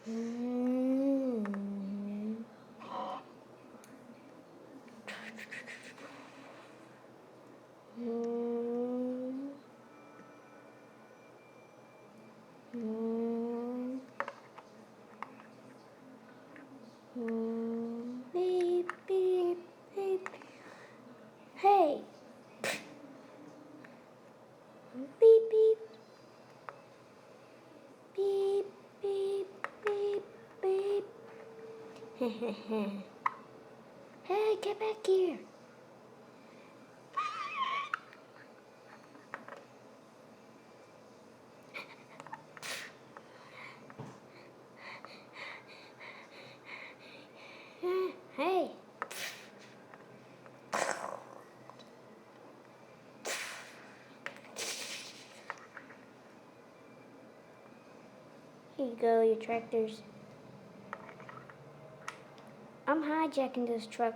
Mm. Mm. Mm. Mm. Beep, beep, beep. Hey. Beep, beep. Beep, beep, beep, beep. Hey, get back here. Hey. Here you go, your tractors. I'm hijacking this truck.